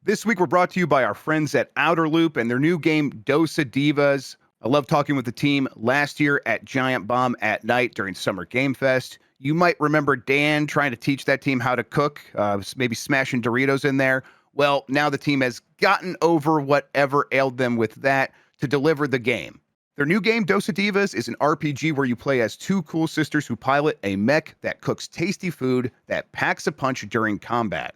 This week, we're brought to you by our friends at Outer Loop and their new game, Dosa Divas. I love talking with the team last year at Giant Bomb at night during Summer Game Fest. You might remember Dan trying to teach that team how to cook, maybe smashing Doritos in there. Well, now the team has gotten over whatever ailed them with that to deliver the game. Their new game, Dosa Divas, is an RPG where you play as two cool sisters who pilot a mech that cooks tasty food that packs a punch during combat.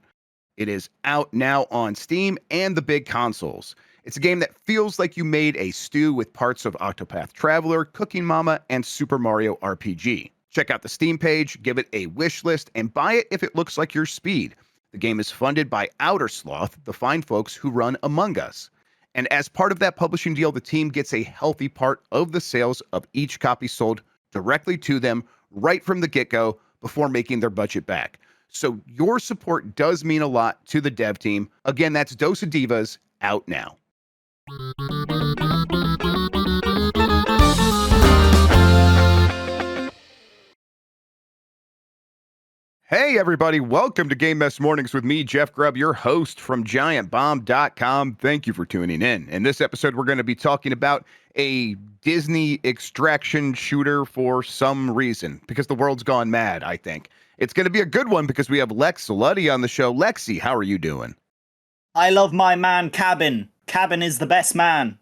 It is out now on Steam and the big consoles. It's a game that feels like you made a stew with parts of Octopath Traveler, Cooking Mama, and Super Mario RPG. Check out the Steam page, give it a wish list, and buy it if it looks like your speed. The game is funded by Outer Sloth, the fine folks who run Among Us. And as part of that publishing deal, the team gets a healthy part of the sales of each copy sold directly to them right from the get-go before making their budget back. So your support does mean a lot to the dev team. Again, that's Dosa Divas, out now. Hey, everybody. Welcome to Game Mess Mornings with me, Jeff Grubb, your host from giantbomb.com. Thank you for tuning in. In this episode, we're going to be talking about a Disney extraction shooter for some reason, because the world's gone mad, I think. It's going to be a good one because we have Lexi Luddy on the show. Lexi, how are you doing? I love my man, Cabin. Cabin is the best man.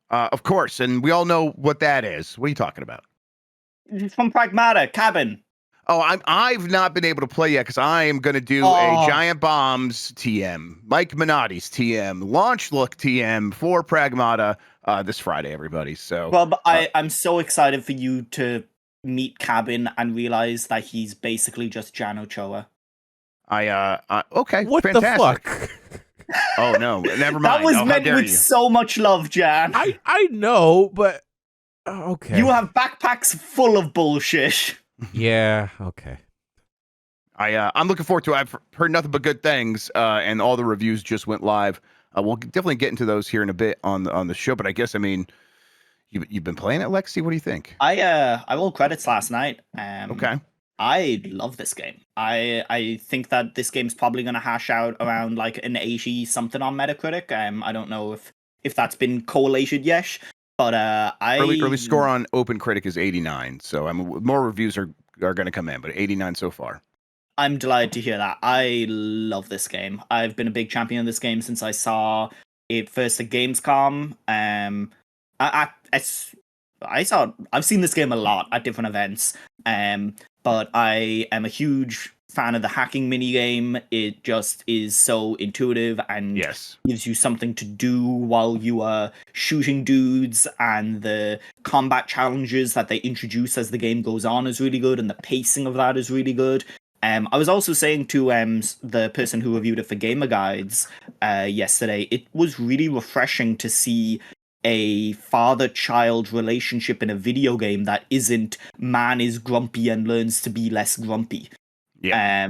Of course, and we all know what that is. What are you talking about? From Pragmata, Cabin. Oh, I've not been able to play yet because I am going to do a Giant Bombs TM, Mike Minotti's TM, Launch Look TM for Pragmata this Friday, everybody. So, well, but I'm so excited for you to meet Cabin and realize that he's basically just Jan Ochoa. Okay, what fantastic. The fuck? Oh no, never mind. That was meant with so much love, Jan. I know, but okay. You have backpacks full of bullshit. Yeah, okay. I'm looking forward to it. I've heard nothing but good things, and all the reviews just went live. We'll definitely get into those here in a bit on the show. But I guess, I mean, you've been playing it, Lexi. What do you think? I rolled credits last night. Okay. I love this game. I think that this game's probably going to hash out around like an 80 something on Metacritic. I don't know if that's been collated yet, but early score on OpenCritic is 89. So more reviews are going to come in, but 89 so far. I'm delighted to hear that. I love this game. I've been a big champion of this game since I saw it first at Gamescom. I've seen this game a lot at different events. But I am a huge fan of the hacking minigame. It just is so intuitive and gives you something to do while you are shooting dudes, and the combat challenges that they introduce as the game goes on is really good, and the pacing of that is really good. I was also saying to the person who reviewed it for Gamer Guides yesterday, it was really refreshing to see a father-child relationship in a video game that isn't man is grumpy and learns to be less grumpy. Yeah.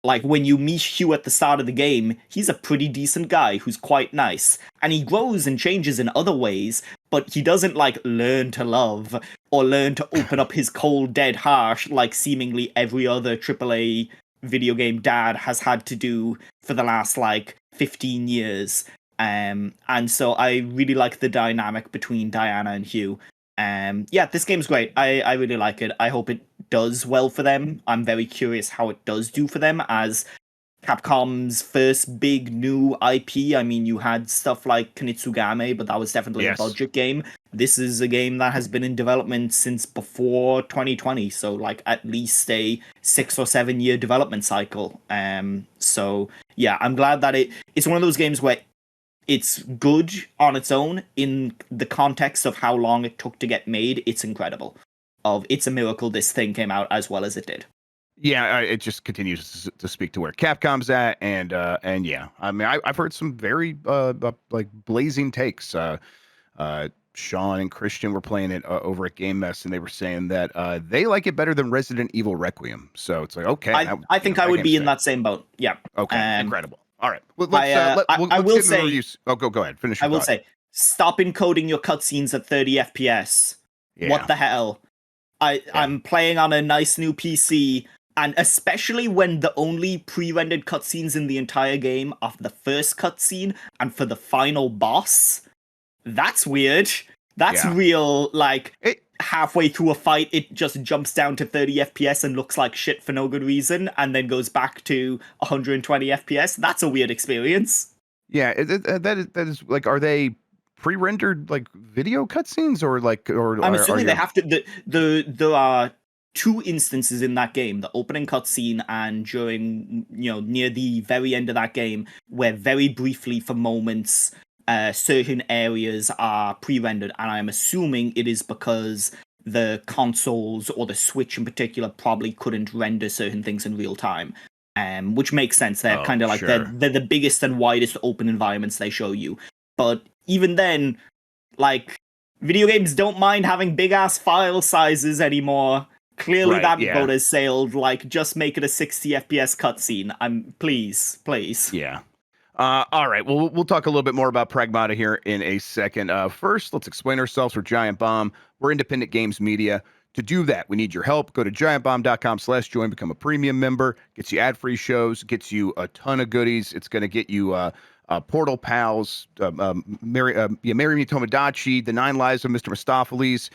Like when you meet Hugh at the start of the game, he's a pretty decent guy who's quite nice, and he grows and changes in other ways, but he doesn't like learn to love or learn to open up his cold dead heart like seemingly every other AAA video game dad has had to do for the last like 15 years. And so I really like the dynamic between Diana and Hugh. This game's great. I really like it. I hope it does well for them. I'm very curious how it does do for them as Capcom's first big new IP. I mean, you had stuff like Kunitsugame, but that was definitely a budget game. This is a game that has been in development since before 2020, so like at least a 6 or 7 year development cycle. So yeah, I'm glad that it's one of those games where it's good on its own. In the context of how long it took to get made, it's incredible. It's a miracle this thing came out as well as it did. Yeah, it just continues to speak to where Capcom's at, and yeah, I mean, I've heard some very like blazing takes. Sean and Christian were playing it over at Game Mess, and they were saying that they like it better than Resident Evil Requiem. So it's like, okay, I think I would be in that same boat. Yeah. Okay, incredible. All right, let's get into the reviews. Oh, go ahead. Finish. I will say, stop encoding your cutscenes at 30 FPS. Yeah. What the hell? I'm playing on a nice new PC. And especially when the only pre-rendered cutscenes in the entire game are for the first cutscene and for the final boss. That's weird. That's Yeah. real, like, It, halfway through a fight, it just jumps down to 30 FPS and looks like shit for no good reason, and then goes back to 120 FPS. That's a weird experience. yeah, that is like, are they pre-rendered like video cutscenes or like, or I'm are assuming they you? have to. There are two instances in that game: the opening cutscene and during, near the very end of that game, where very briefly for moments, certain areas are pre-rendered, and I'm assuming it is because the consoles or the Switch in particular probably couldn't render certain things in real time. Which makes sense. They're Oh, kind of like sure. they're the biggest and widest open environments they show you. But even then, like, video games don't mind having big ass file sizes anymore. Clearly Right, that yeah. boat has sailed. Like, just make it a 60 FPS cutscene. Please. Yeah. All right. Well, we'll talk a little bit more about Pragmata here in a second. First, let's explain ourselves. We're Giant Bomb. We're independent games media. To do that, we need your help. Go to giantbomb.com/join, become a premium member. Gets you ad-free shows, gets you a ton of goodies. It's going to get you Portal Pals, Marry Me Tomodachi, The 9 Lives of Mr. Mistopheles.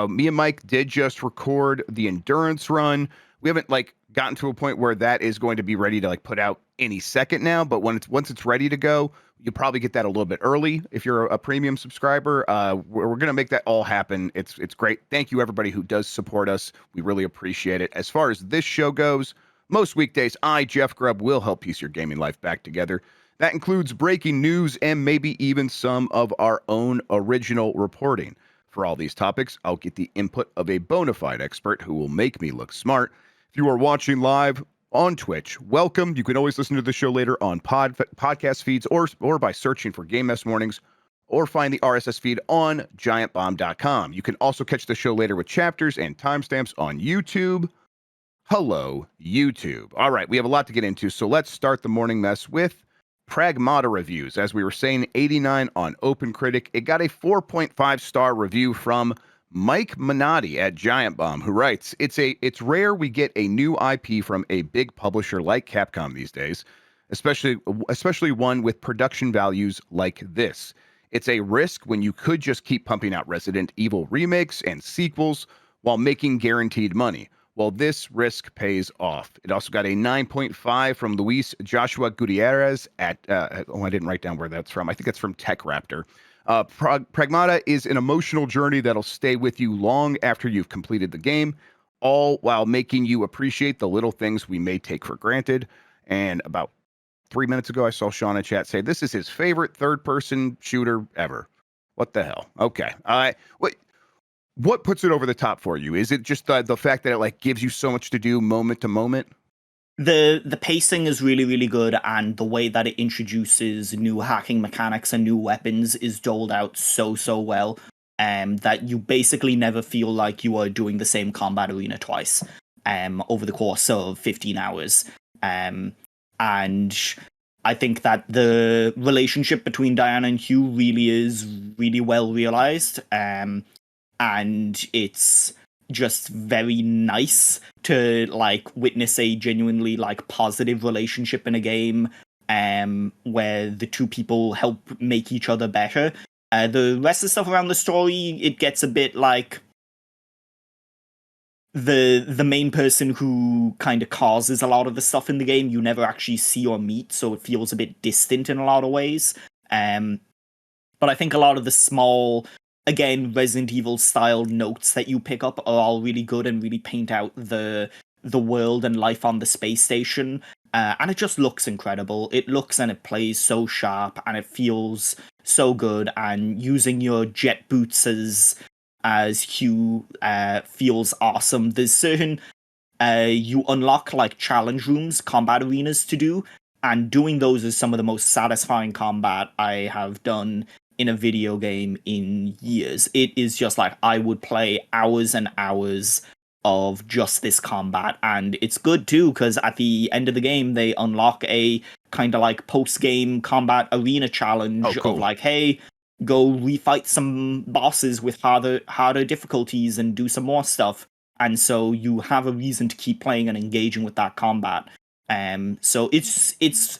Me and Mike did just record the Endurance Run. We haven't like gotten to a point where that is going to be ready to like put out any second now, but once it's ready to go, you'll probably get that a little bit early if you're a premium subscriber. We're going to make that all happen. It's great. Thank you everybody who does support us. We really appreciate it. As far as this show goes, most weekdays I, Jeff Grubb, will help piece your gaming life back together. That includes breaking news and maybe even some of our own original reporting. For all these topics, I'll get the input of a bona fide expert who will make me look smart. If you are watching live on Twitch, welcome. You can always listen to the show later on podcast feeds or by searching for Game Mess Mornings, or find the RSS feed on giantbomb.com. You can also catch the show later with chapters and timestamps on YouTube. Hello, YouTube. All right, we have a lot to get into, so let's start the morning mess with Pragmata reviews. As we were saying, 89 on OpenCritic. It got a 4.5 star review from Mike Minotti at Giant Bomb, who writes, it's rare we get a new IP from a big publisher like Capcom these days, especially one with production values like this. It's a risk when you could just keep pumping out Resident Evil remakes and sequels while making guaranteed money. Well, this risk pays off. It also got a 9.5 from Luis Joshua Gutierrez at, I didn't write down where that's from. I think it's from Tech Raptor. Pragmata is an emotional journey that'll stay with you long after you've completed the game, all while making you appreciate the little things we may take for granted. And about 3 minutes ago, I saw Sean in chat say this is his favorite third-person shooter ever. What the hell? Okay. What puts it over the top for you? Is it just the fact that it like gives you so much to do moment to moment? The pacing is really, really good, and the way that it introduces new hacking mechanics and new weapons is doled out so well, that you basically never feel like you are doing the same combat arena twice over the course of 15 hours. And I think that the relationship between Diana and Hugh really is really well realized. And it's just very nice to like witness a genuinely like positive relationship in a game where the two people help make each other better. The rest of the stuff around the story, it gets a bit like the main person who kind of causes a lot of the stuff in the game you never actually see or meet, so it feels a bit distant in a lot of ways. But I think a lot of the small, again, Resident Evil style notes that you pick up are all really good and really paint out the world and life on the space station. And it just looks incredible. It looks and it plays so sharp, and it feels so good. And using your jet boots as Hugh feels awesome. There's certain you unlock like challenge rooms, combat arenas to do, and doing those is some of the most satisfying combat I have done in a video game in years. It is just like I would play hours and hours of just this combat, and it's good too because at the end of the game they unlock a kind of like post-game combat arena challenge cool. of like, hey, go refight some bosses with harder difficulties and do some more stuff. and so you have a reason to keep playing and engaging with that combat. So it's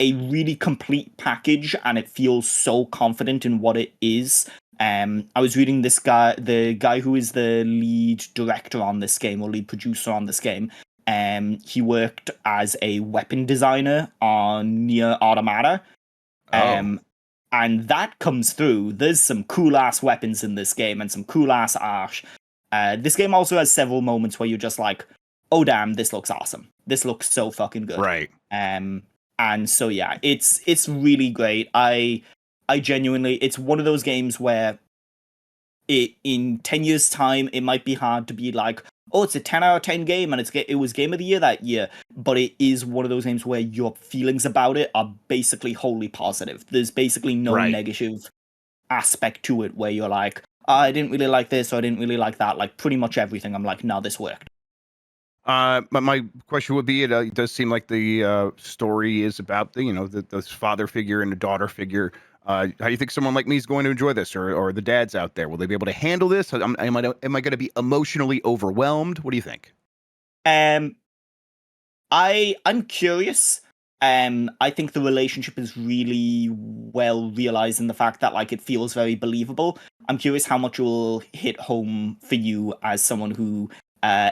a really complete package, and it feels so confident in what it is. I was reading the guy who is the lead director on this game, or lead producer on this game. He worked as a weapon designer on Nier Automata. Oh, And that comes through. There's some cool ass weapons in this game and some cool ass art. This game also has several moments where you're just like, oh damn, this looks awesome. This looks so fucking good. right. And so yeah, it's really great. I genuinely, it's one of those games where in 10 years time it might be hard to be like, oh, it's a 10 out of 10 game and it was game of the year that year, but it is one of those games where your feelings about it are basically wholly positive. There's basically no Right. negative aspect to it where you're like, oh, I didn't really like this or I didn't really like that. Like pretty much everything I'm like, no, this worked. But my question would be: it does seem like the story is about the father figure and the daughter figure. How do you think someone like me is going to enjoy this, or the dads out there? Will they be able to handle this? Am I going to be emotionally overwhelmed? What do you think? Um I'm curious. I think the relationship is really well realized in the fact that like it feels very believable. I'm curious how much it will hit home for you as someone who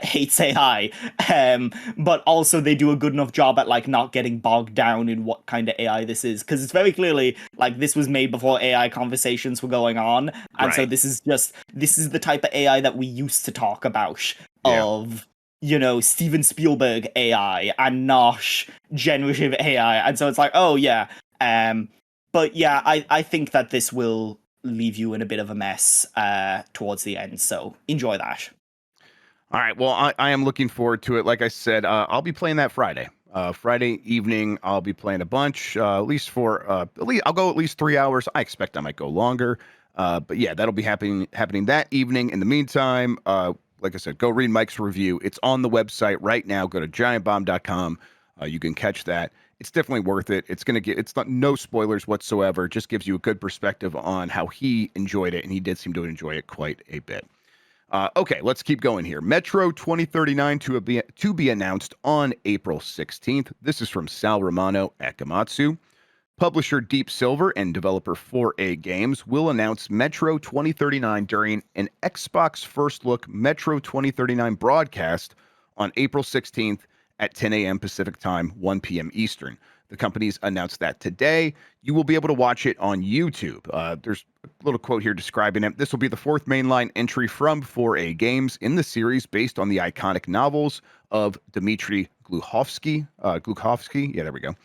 hates AI. But also they do a good enough job at like not getting bogged down in what kind of AI this is, because it's very clearly like this was made before AI conversations were going on, and so Right. this is the type of AI that we used to talk about Yeah. of Steven Spielberg AI and not generative AI. And so it's like, oh yeah. But yeah, I think that this will leave you in a bit of a mess towards the end. So enjoy that. All right. Well, I am looking forward to it. Like I said, I'll be playing that Friday. Friday evening, I'll be playing a bunch. At least I'll go at least 3 hours. I expect I might go longer. But yeah, that'll be happening that evening. In the meantime, like I said, go read Mike's review. It's on the website right now. Go to giantbomb.com. You can catch that. It's definitely worth it. It's not no spoilers whatsoever. It just gives you a good perspective on how he enjoyed it, and he did seem to enjoy it quite a bit. Okay, let's keep going here. Metro 2039 to be announced on April 16th. This is from Sal Romano at Gamatsu. Publisher Deep Silver and developer 4A Games will announce Metro 2039 during an Xbox First Look Metro 2039 broadcast on April 16th at 10 a.m. Pacific Time, 1 p.m. Eastern. The companies announced that today. You will be able to watch it on YouTube. There's a little quote here describing it. This will be the fourth mainline entry from 4A Games in the series based on the iconic novels of Dmitry Gluchovsky. Yeah, there we go.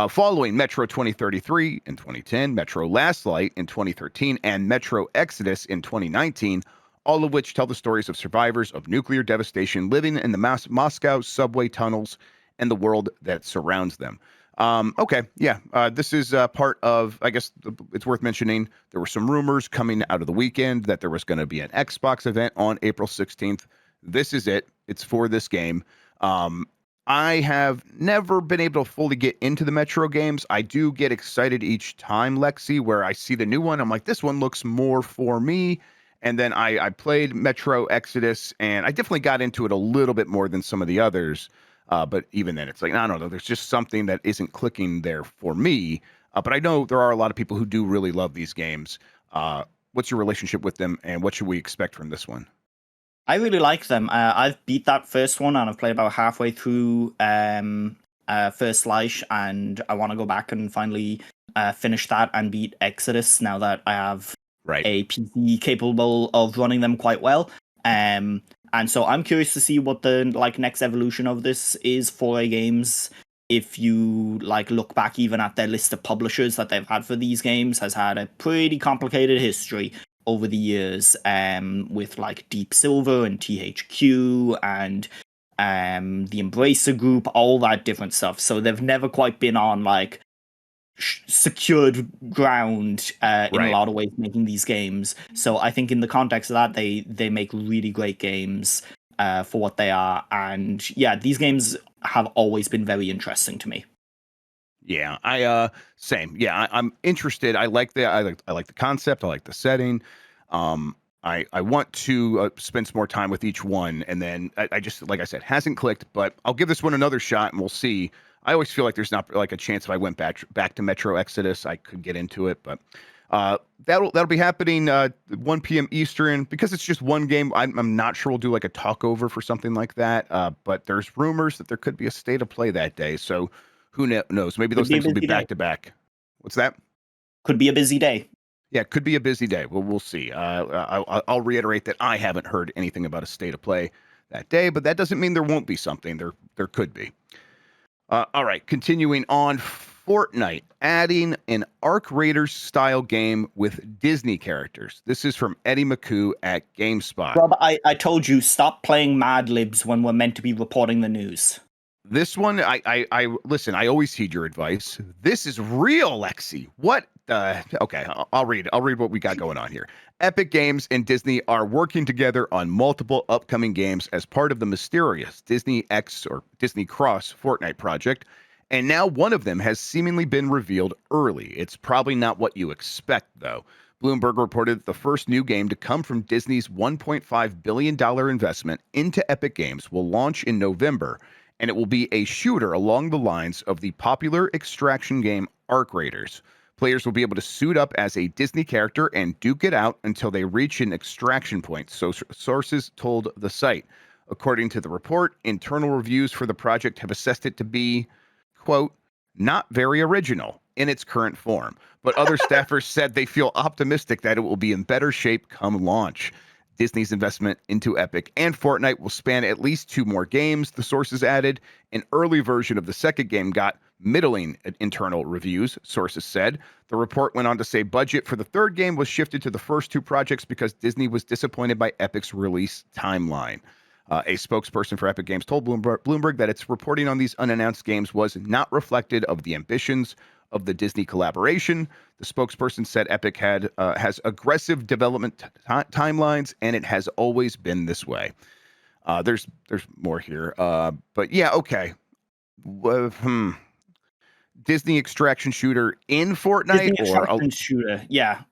Following Metro 2033 in 2010, Metro Last Light in 2013, and Metro Exodus in 2019, all of which tell the stories of survivors of nuclear devastation living in the Moscow subway tunnels and the world that surrounds them. Okay, yeah, this is part of, I guess it's worth mentioning, there were some rumors coming out of the weekend that there was going to be an Xbox event on April 16th. This is it. It's for this game. I have never been able to fully get into the Metro games. I do get excited each time, Lexi, where I see the new one. I'm like, this one looks more for me. And then I played Metro Exodus, and I definitely got into it a little bit more than some of the others. But even then, it's like, I don't know. There's just something that isn't clicking there for me. But I know there are a lot of people who do really love these games. What's your relationship with them, and what should we expect from this one? I really like them. I've beat that first one and I've played about halfway through First Slice, and I want to go back and finally finish that and beat Exodus now that I have Right. a PC capable of running them quite well. And so I'm curious to see what the next evolution of this is for A Games. If you look back even at their list of publishers that they've had for these games, has had a pretty complicated history over the years, with Deep Silver and THQ and the Embracer Group, all that different stuff. So they've never quite been on secured ground in a Right. lot of ways making these games. So I think in the context of that, they make really great games for what they are. And yeah, these games have always been very interesting to me. Yeah, I same. Yeah, I'm interested. I like the concept. I like the setting. I want to spend some more time with each one, and then I just, like I said, hasn't clicked, but I'll give this one another shot, and we'll see. I always feel like there's not like a chance if I went back to Metro Exodus, I could get into it, but that'll be happening 1 p.m. Eastern because it's just one game. I'm not sure we'll do like a talk over for something like that, but there's rumors that there could be a state of play that day, so who knows? Maybe those things will be back to back. What's that? Could be a busy day. Yeah, it could be a busy day. Well, we'll see. I'll reiterate that I haven't heard anything about a state of play that day, but that doesn't mean there won't be something. There could be. All right, continuing on. Fortnite adding an Arc Raiders style game with Disney characters. This is from Eddie McCoo at GameSpot. Rob, I told you, stop playing Mad Libs when we're meant to be reporting the news. This one, I listen. I always heed your advice. This is real, Lexi. What the? Okay, I'll read. I'll read what we got going on here. Epic Games and Disney are working together on multiple upcoming games as part of the mysterious Disney X or Disney Cross Fortnite project, and now one of them has seemingly been revealed early. It's probably not what you expect, though. Bloomberg reported that the first new game to come from Disney's $1.5 billion investment into Epic Games will launch in November, and it will be a shooter along the lines of the popular extraction game Arc Raiders. Players will be able to suit up as a Disney character and duke it out until they reach an extraction point, so sources told the site. According to the report, internal reviews for the project have assessed it to be, quote, not very original in its current form, but other staffers said they feel optimistic that it will be in better shape come launch. Disney's investment into Epic and Fortnite will span at least 2 more games, the sources added. An early version of the second game got middling internal reviews, sources said. The report went on to say budget for the third game was shifted to the first 2 projects because Disney was disappointed by Epic's release timeline. A spokesperson for Epic Games told Bloomberg that its reporting on these unannounced games was not reflective of the ambitions of the Disney collaboration. The spokesperson said Epic has aggressive development timelines, and it has always been this way. There's more here, but yeah, okay. Disney extraction shooter in Fortnite Disney extraction shooter, yeah,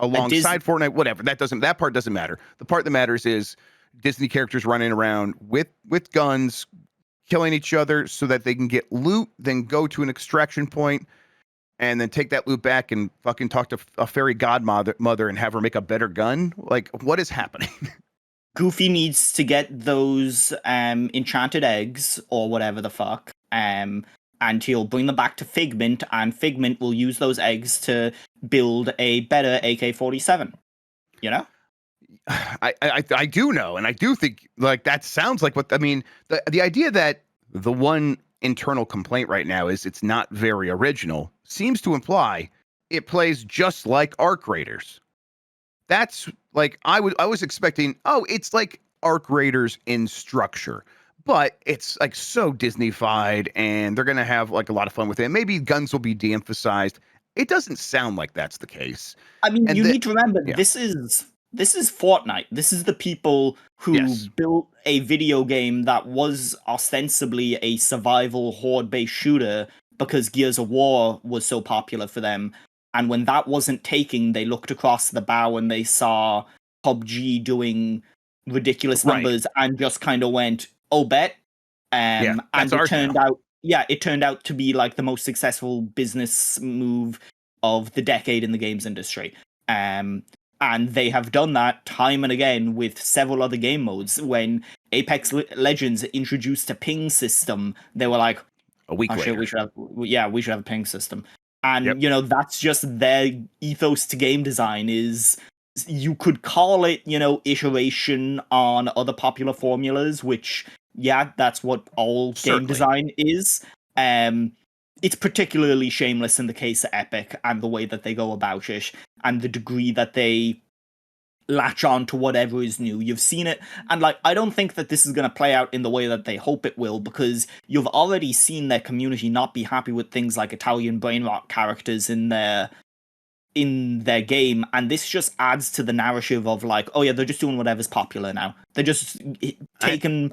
alongside Fortnite, whatever. That part doesn't matter. The part that matters is Disney characters running around with guns, killing each other so that they can get loot, then go to an extraction point, and then take that loot back and fucking talk to a fairy godmother and have her make a better gun. Like, what is happening? Goofy needs to get those enchanted eggs or whatever the fuck, and he'll bring them back to Figment, and Figment will use those eggs to build a better AK-47. You know? I do know, and I do think like that sounds like what I mean. The idea that the one internal complaint right now is it's not very original seems to imply it plays just like Arc Raiders. That's like I was expecting. Oh, it's like Arc Raiders in structure, but it's like so Disney-fied, and they're gonna have like a lot of fun with it. Maybe guns will be de-emphasized. It doesn't sound like that's the case. I mean, And you need to remember yeah. this is Fortnite. This is the people who built a video game that was ostensibly a survival horde-based shooter because Gears of War was so popular for them. And when that wasn't taking, they looked across the bow and they saw PUBG doing ridiculous numbers and just kind of went, "Oh, bet." And it turned out, it turned out to be like the most successful business move of the decade in the games industry. And they have done that time and again with several other game modes. When Apex Legends introduced a ping system, they were like, a week later, we should have a ping system. And, you know, that's just their ethos to game design is you could call it, you know, iteration on other popular formulas, which, that's what all game design is. It's particularly shameless in the case of Epic and the way that they go about it and the degree that they latch on to whatever is new. You've seen it, and like I don't think that this is going to play out in the way that they hope it will, because you've already seen their community not be happy with things like Italian brain rot characters in their game, and this just adds to the narrative of like, oh yeah, they're just doing whatever's popular now. They're just taking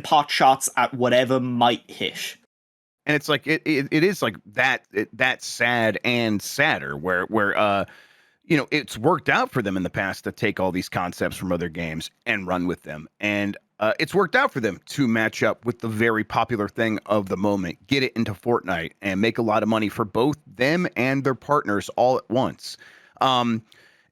pot shots at whatever might hit. And it's like it is like that sad and sadder where it's worked out for them in the past to take all these concepts from other games and run with them. And it's worked out for them to match up with the very popular thing of the moment, get it into Fortnite, and make a lot of money for both them and their partners all at once.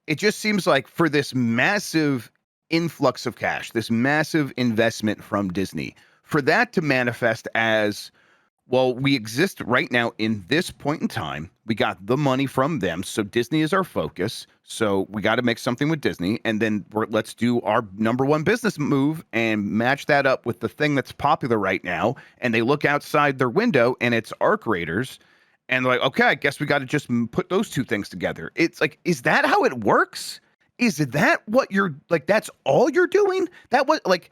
It just seems like for this massive influx of cash, this massive investment from Disney, for that to manifest as, well, we exist right now in this point in time. We got the money from them, so Disney is our focus. So we got to make something with Disney, and then let's do our number one business move and match that up with the thing that's popular right now. And they look outside their window, and it's Arc Raiders, and they're like, okay, I guess we got to just put those two things together. It's like, is that how it works? Is that what you're like? That's all you're doing? That was like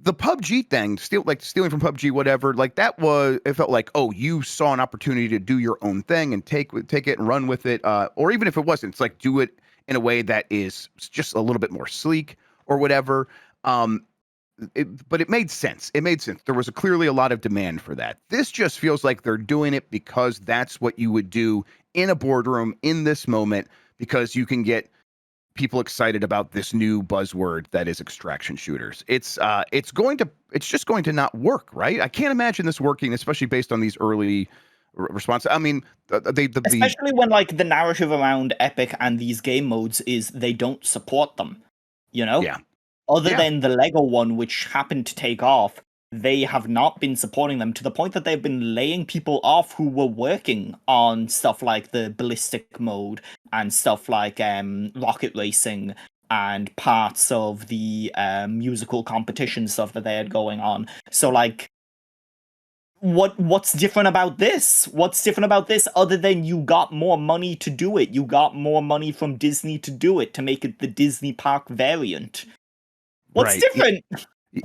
the PUBG thing, stealing from PUBG, whatever, like that was, it felt like, oh, you saw an opportunity to do your own thing and take it and run with it. Or even if it wasn't, it's like, do it in a way that is just a little bit more sleek or whatever. But it made sense. It made sense. There was clearly a lot of demand for that. This just feels like they're doing it because that's what you would do in a boardroom in this moment, because you can get people excited about this new buzzword that is extraction shooters. It's just going to not work, right? I can't imagine this working, especially based on these early responses. I mean, especially when like the narrative around Epic and these game modes is they don't support them, Yeah. Other than the Lego one, which happened to take off, they have not been supporting them to the point that they've been laying people off who were working on stuff like the ballistic mode and stuff like rocket racing and parts of the musical competition stuff that they had going on. So like, what's different about this? What's different about this other than you got more money to do it? You got more money from Disney to do it, to make it the Disney Park variant. What's different?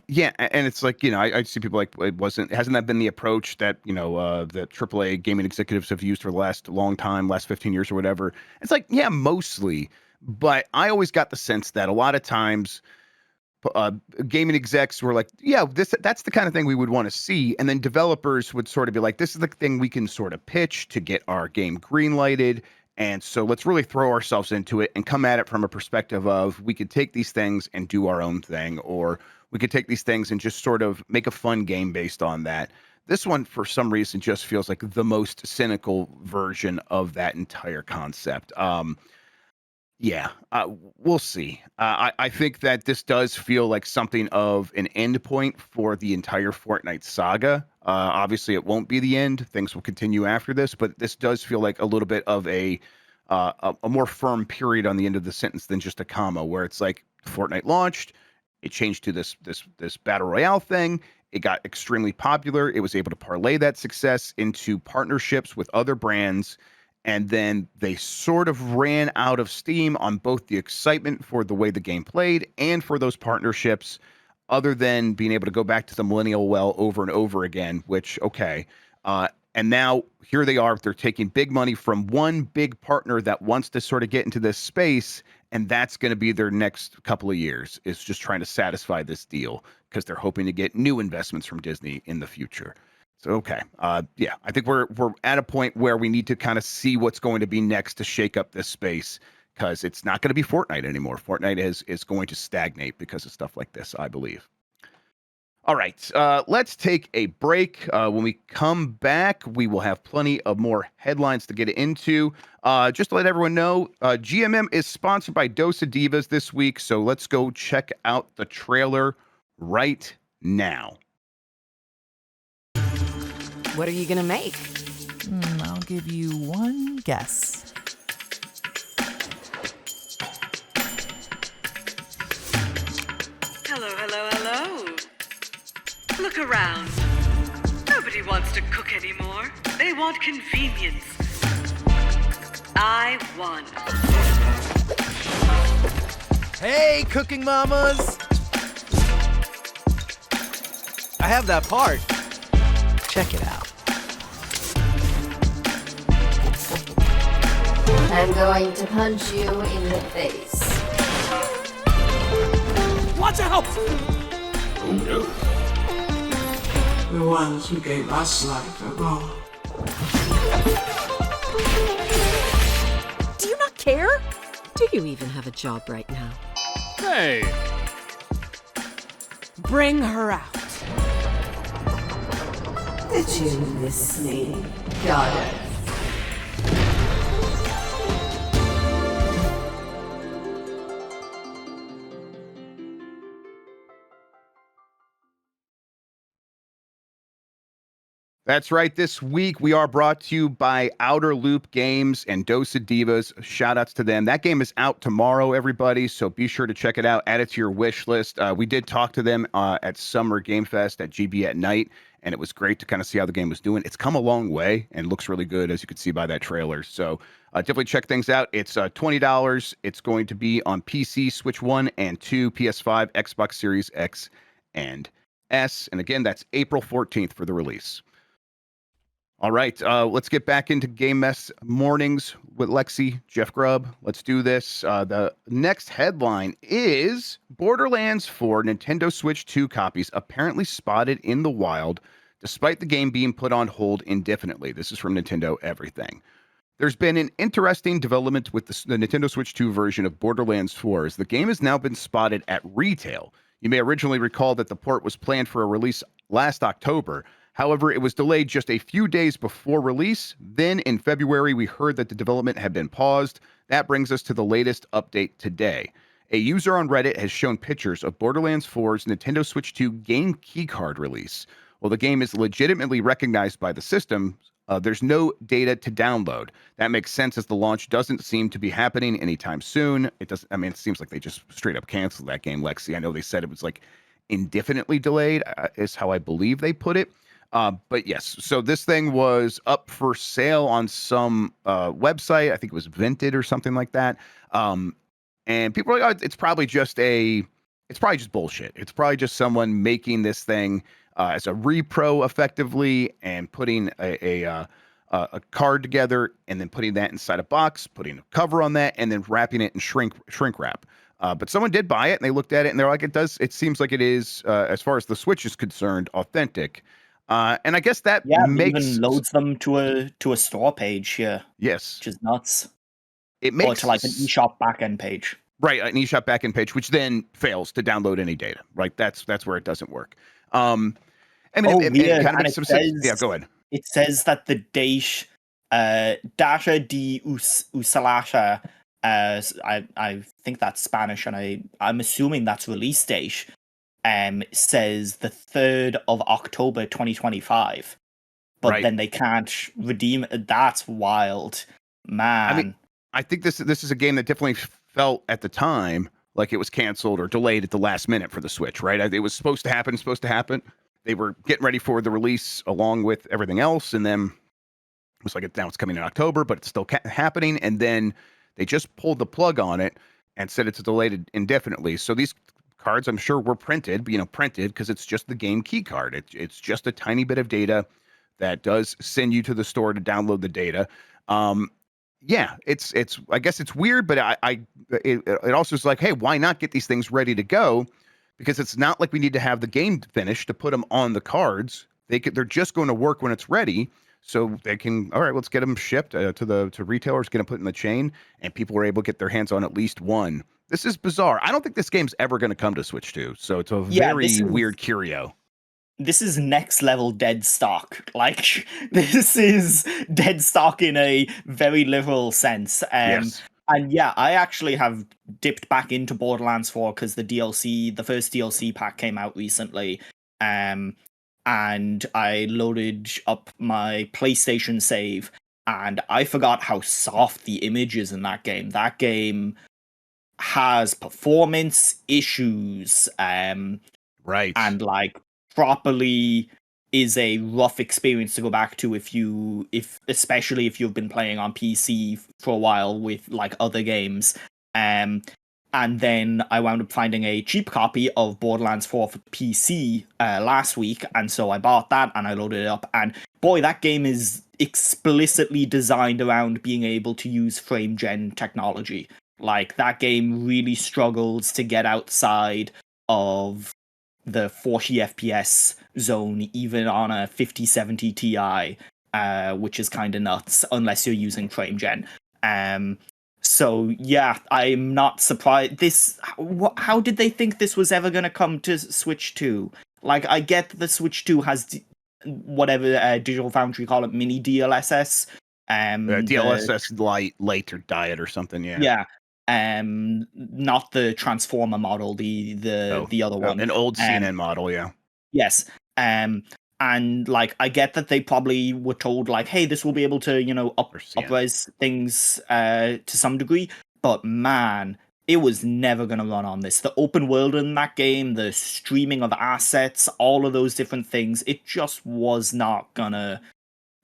Yeah, and it's like, I see people like, hasn't that been the approach that, the AAA gaming executives have used for the last long time, last 15 years or whatever? It's like, yeah, mostly. But I always got the sense that a lot of times gaming execs were like, yeah, that's the kind of thing we would want to see. And then developers would sort of be like, this is the thing we can sort of pitch to get our game green lighted. And so let's really throw ourselves into it and come at it from a perspective of, we could take these things and do our own thing, or we could take these things and just sort of make a fun game based on that. This one, for some reason, just feels like the most cynical version of that entire concept. We'll see. I think that this does feel like something of an end point for the entire Fortnite saga. Obviously, it won't be the end. Things will continue after this, but this does feel like a little bit of a more firm period on the end of the sentence than just a comma, where it's like Fortnite launched, it changed to this battle royale thing. It got extremely popular. It was able to parlay that success into partnerships with other brands. And then they sort of ran out of steam on both the excitement for the way the game played and for those partnerships, other than being able to go back to the millennial well over and over again, which, okay. And now here they are. They're taking big money from one big partner that wants to sort of get into this space. And that's going to be their next couple of years, is just trying to satisfy this deal, because they're hoping to get new investments from Disney in the future. So, okay. I think we're at a point where we need to kind of see what's going to be next to shake up this space, because it's not going to be Fortnite anymore. Fortnite is going to stagnate because of stuff like this, I believe. All right, let's take a break. When we come back, we will have plenty of more headlines to get into. Just to let everyone know, GMM is sponsored by Dose of Divas this week, so let's go check out the trailer right now. What are you gonna make? I'll give you one guess. Hello, hello, hello. Look around. Nobody wants to cook anymore. They want convenience. I won. Hey, cooking mamas! I have that part. Check it out. I'm going to punch you in the face. Watch out! Oh no. The ones who gave us life are gone. Do you not care? Do you even have a job right now? Hey! Bring her out. Did you miss me, goddess? That's right. This week we are brought to you by Outer Loop Games and Dosa Divas. Shout outs to them. That game is out tomorrow, everybody. So be sure to check it out. Add it to your wish list. We did talk to them at Summer Game Fest at GB at night, and it was great to kind of see how the game was doing. It's come a long way and looks really good, as you can see by that trailer. So definitely check things out. It's $20. It's going to be on PC, Switch 1 and 2, PS5, Xbox Series X and S. And again, that's April 14th for the release. All right, let's get back into Game Mess Mornings with Lexi, Jeff Grubb. Let's do this. The next headline is Borderlands 4 Nintendo Switch 2 copies apparently spotted in the wild, despite the game being put on hold indefinitely. This is from Nintendo Everything. There's been an interesting development with the Nintendo Switch 2 version of Borderlands 4, as the game has now been spotted at retail. You may originally recall that the port was planned for a release last October. However, it was delayed just a few days before release. Then in February, we heard that the development had been paused. That brings us to the latest update today. A user on Reddit has shown pictures of Borderlands 4's Nintendo Switch 2 game keycard release. While the game is legitimately recognized by the system, there's no data to download. That makes sense, as the launch doesn't seem to be happening anytime soon. It seems like they just straight up canceled that game, Lexi. I know they said it was like indefinitely delayed, is how I believe they put it. But yes, so this thing was up for sale on some website. I think it was Vinted or something like that. And people are like, oh, it's probably just bullshit. It's probably just someone making this thing as a repro effectively and putting a card together and then putting that inside a box, putting a cover on that, and then wrapping it in shrink wrap. But someone did buy it and they looked at it and they're like, it seems like it is, as far as the Switch is concerned, authentic. And I guess that makes... even loads them to a store page here. Yes. Which is nuts. It makes... Or to like an eShop backend page. Right, an eShop backend page, which then fails to download any data, right? That's where it doesn't work. I mean, it kind of makes some sense. Yeah, go ahead. It says that the date, data de usalasha, I think that's Spanish, and I'm assuming that's release date, says the 3rd of October 2025. But right. Then they can't redeem it. That's wild, man. I mean, I think this is a game that definitely felt at the time like it was canceled or delayed at the last minute for the Switch, right? It was supposed to happen. They were getting ready for the release along with everything else, and then it was like, now it's coming in October, but it's still happening. And then they just pulled the plug on it and said it's delayed indefinitely. So these cards, I'm sure, were printed because it's just the game key card. It's just a tiny bit of data that does send you to the store to download the data. Yeah, it's I guess it's weird, but it also is like, hey, why not get these things ready to go? Because it's not like we need to have the game finished to put them on the cards. They're just going to work when it's ready. So they can, all right, let's get them shipped to retailers, get them put in the chain, and people are able to get their hands on at least one. This is bizarre. I don't think this game's ever going to come to Switch 2, so it's a very weird curio. This is next level dead stock. Like, this is dead stock in a very literal sense. Yes. And yeah, I actually have dipped back into Borderlands 4 because the first DLC pack came out recently. And I loaded up my PlayStation save, and I forgot how soft the image is in that game. That game has performance issues. Right. And like properly is a rough experience to go back to especially if you've been playing on PC for a while with like other games. And then I wound up finding a cheap copy of Borderlands 4 for PC last week, and so I bought that and I loaded it up, and boy, that game is explicitly designed around being able to use frame gen technology. Like, that game really struggles to get outside of the 40 FPS zone, even on a 5070 Ti, which is kind of nuts, unless you're using frame gen. So yeah, I'm not surprised. How did they think this was ever going to come to Switch 2? Like, I get that the Switch 2 has whatever Digital Foundry call it, mini DLSS. DLSS light or diet or something. Yeah. Yeah. Not the Transformer model, the other one. An old CNN model. Yeah. Yes. And like, I get that they probably were told like, hey, this will be able to, upres things to some degree. But man, it was never going to run on this. The open world in that game, the streaming of assets, all of those different things, it just was not gonna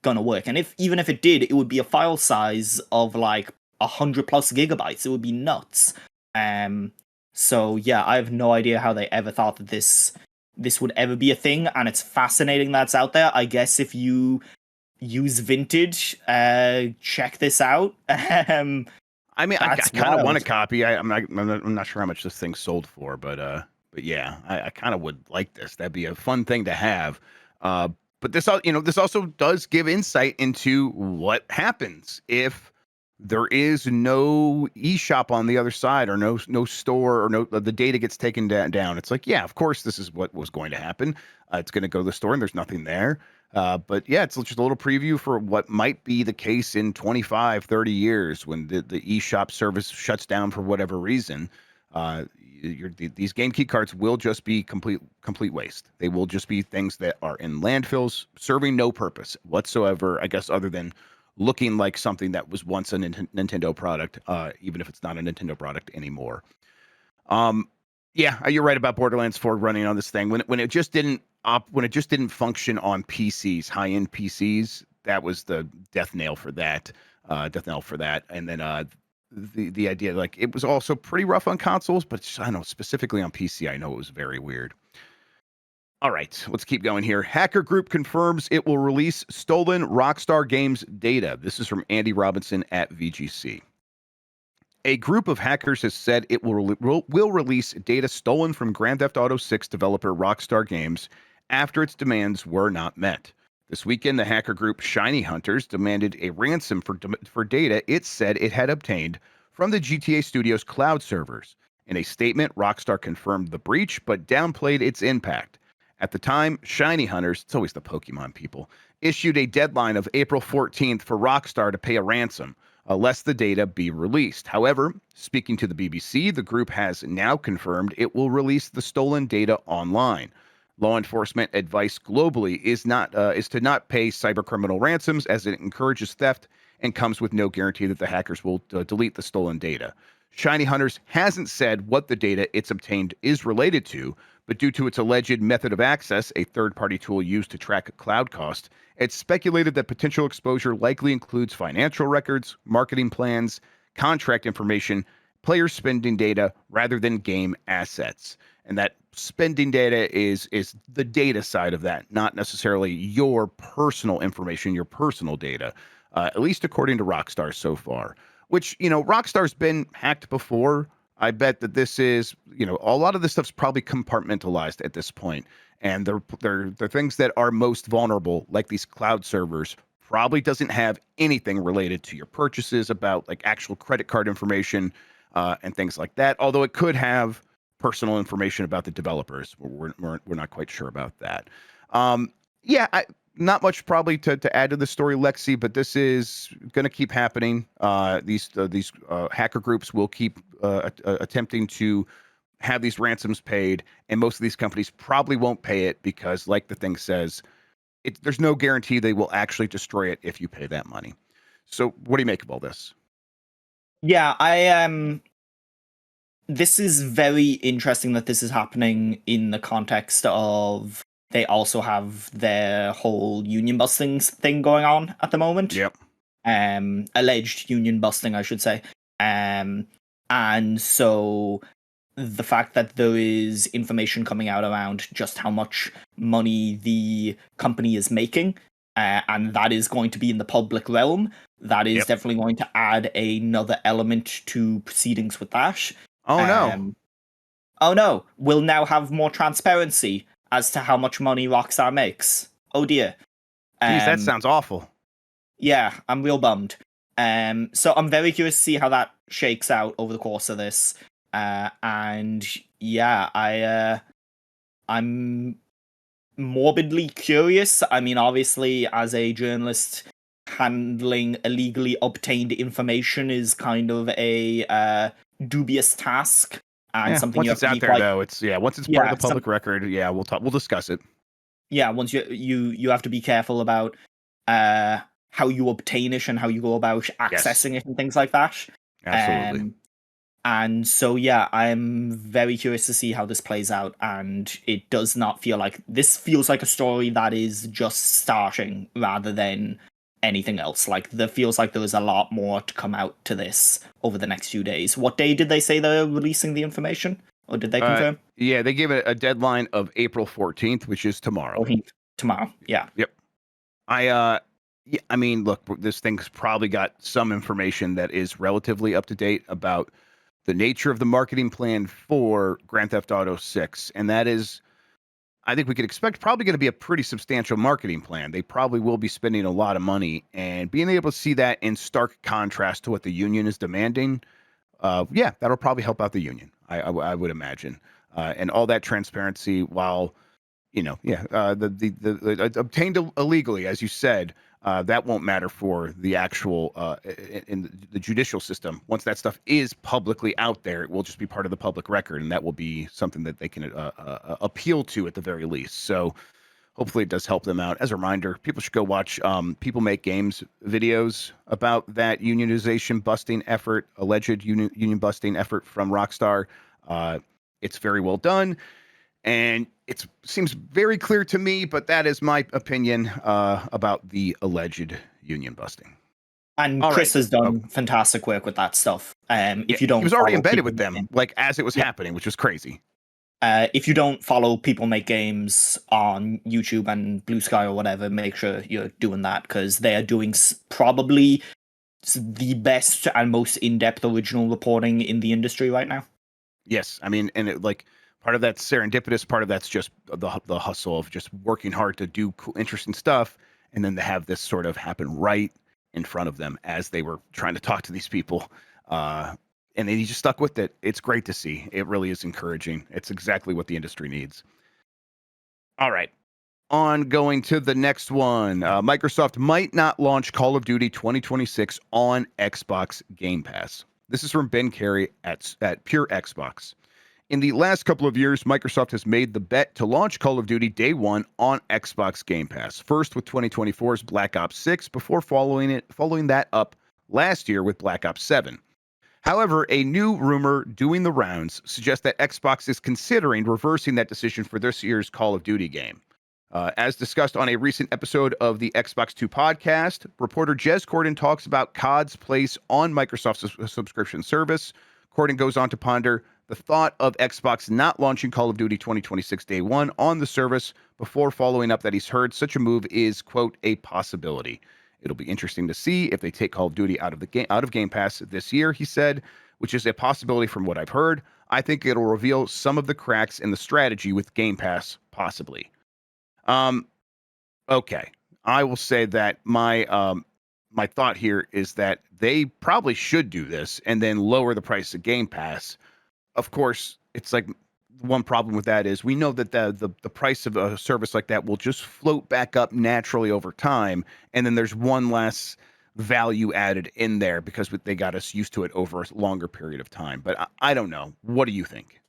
work. And even if it did, it would be a file size of like 100+ gigabytes. It would be nuts. So yeah, I have no idea how they ever thought that this would ever be a thing, and it's fascinating that it's out there. I guess if you use Vintage, check this out. I mean, I kind of want a copy. I'm not sure how much this thing sold for, but yeah, I kind of would like this. That'd be a fun thing to have. But this also does give insight into what happens if there is no eShop on the other side, or no store, or the data gets taken down. It's like, yeah, of course, this is what was going to happen. It's going to go to the store and there's nothing there. But yeah, it's just a little preview for what might be the case in 25, 30 years when the eShop service shuts down for whatever reason. These game key cards will just be complete waste. They will just be things that are in landfills, serving no purpose whatsoever, I guess, other than looking like something that was once a Nintendo product, even if it's not a Nintendo product anymore. Yeah, you're right about Borderlands 4 running on this thing. When it just didn't function on PCs, high-end PCs, that was the death knell for that. And then the idea, like, it was also pretty rough on consoles, but I don't know, specifically on PC, I know it was very weird. All right, let's keep going here. Hacker group confirms it will release stolen Rockstar Games data. This is from Andy Robinson at VGC. A group of hackers has said it will release data stolen from Grand Theft Auto 6 developer Rockstar Games after its demands were not met. This weekend, the hacker group Shiny Hunters demanded a ransom for data it said it had obtained from the GTA Studios cloud servers. In a statement, Rockstar confirmed the breach but downplayed its impact. At the time, Shiny Hunters, it's always the Pokemon people, issued a deadline of April 14th for Rockstar to pay a ransom, lest the data be released. However, speaking to the BBC, the group has now confirmed it will release the stolen data online. Law enforcement advice globally is to not pay cybercriminal ransoms, as it encourages theft and comes with no guarantee that the hackers will delete the stolen data. Shiny Hunters hasn't said what the data it's obtained is related to, but due to its alleged method of access, a third-party tool used to track cloud cost, it's speculated that potential exposure likely includes financial records, marketing plans, contract information, player spending data, rather than game assets. And that spending data is the data side of that, not necessarily your personal information, your personal data, at least according to Rockstar so far. Which, Rockstar's been hacked before. I bet that this is, a lot of this stuff's probably compartmentalized at this point. And they're things that are most vulnerable, like these cloud servers, probably doesn't have anything related to your purchases about like actual credit card information and things like that. Although it could have personal information about the developers. We're not quite sure about that. Not much probably to add to the story, Lexi, but this is going to keep happening. These hacker groups will keep attempting to have these ransoms paid, and most of these companies probably won't pay it because, like the thing says, there's no guarantee they will actually destroy it if you pay that money. So what do you make of all this? Yeah, this is very interesting that this is happening in the context of they also have their whole union busting thing going on at the moment. Yep. Alleged union busting, I should say. And so the fact that there is information coming out around just how much money the company is making, and that is going to be in the public realm, that is definitely going to add another element to proceedings with that. Oh no. Oh no. We'll now have more transparency as to how much money Rockstar makes. Oh dear. Jeez, that sounds awful. Yeah, I'm real bummed. So I'm very curious to see how that shakes out over the course of this. And yeah, I'm morbidly curious. I mean, obviously, as a journalist, handling illegally obtained information is kind of a dubious task, and something once you have it's to out be there, quite though, it's once it's part of the some- public record, we'll discuss it. once you have to be careful about how you obtain it and how you go about accessing it and things like that. Absolutely. And so, yeah, I'm very curious to see how this plays out. And it does not feel like this feels like a story that is just starting rather than anything else. Like, there feels like there is a lot more to come out to this over the next few days. What day did they say they're releasing the information? Or did they confirm? Yeah, they gave it a deadline of April 14th, which is tomorrow. Tomorrow, yeah. Yep. I mean, look, this thing's probably got some information that is relatively up to date about the nature of the marketing plan for Grand Theft Auto 6. And that is, I think we could expect probably going to be a pretty substantial marketing plan. They probably will be spending a lot of money, and being able to see that in stark contrast to what the union is demanding, that'll probably help out the union. I would imagine. And all that transparency while, the obtained illegally, as you said, that won't matter for the actual in the judicial system. Once that stuff is publicly out there, it will just be part of the public record, and that will be something that they can appeal to at the very least. So hopefully it does help them out. As a reminder, people should go watch People Make Games videos about that unionization busting effort, alleged union busting effort from Rockstar. It's very well done. And it seems very clear to me, but that is my opinion about the alleged union busting. And Chris has done fantastic work with that stuff. If you don't, he was already embedded with them, like as it was happening, which was crazy. If you don't follow People Make Games on YouTube and Blue Sky or whatever, make sure you're doing that, because they are doing probably the best and most in-depth original reporting in the industry right now. Yes, I mean, and part of that's serendipitous, part of that's just the hustle of just working hard to do cool, interesting stuff, and then to have this sort of happen right in front of them as they were trying to talk to these people. And they just stuck with it. It's great to see. It really is encouraging. It's exactly what the industry needs. All right. On going to the next one. Microsoft might not launch Call of Duty 2026 on Xbox Game Pass. This is from Ben Carey at Pure Xbox. In the last couple of years, Microsoft has made the bet to launch Call of Duty Day 1 on Xbox Game Pass. First with 2024's Black Ops 6, before following that up last year with Black Ops 7. However, a new rumor doing the rounds suggests that Xbox is considering reversing that decision for this year's Call of Duty game. As discussed on a recent episode of the Xbox 2 podcast, reporter Jez Corden talks about COD's place on Microsoft's subscription service. Corden goes on to ponder the thought of Xbox not launching Call of Duty 2026 Day 1 on the service, before following up that he's heard such a move is, quote, a possibility. It'll be interesting to see if they take Call of Duty out of Game Pass this year, he said, which is a possibility from what I've heard. I think it'll reveal some of the cracks in the strategy with Game Pass, possibly. Okay. I will say that my thought here is that they probably should do this and then lower the price of Game Pass. Of course, it's like one problem with that is we know that the price of a service like that will just float back up naturally over time, and then there's one less value added in there because they got us used to it over a longer period of time. But I don't know. What do you think?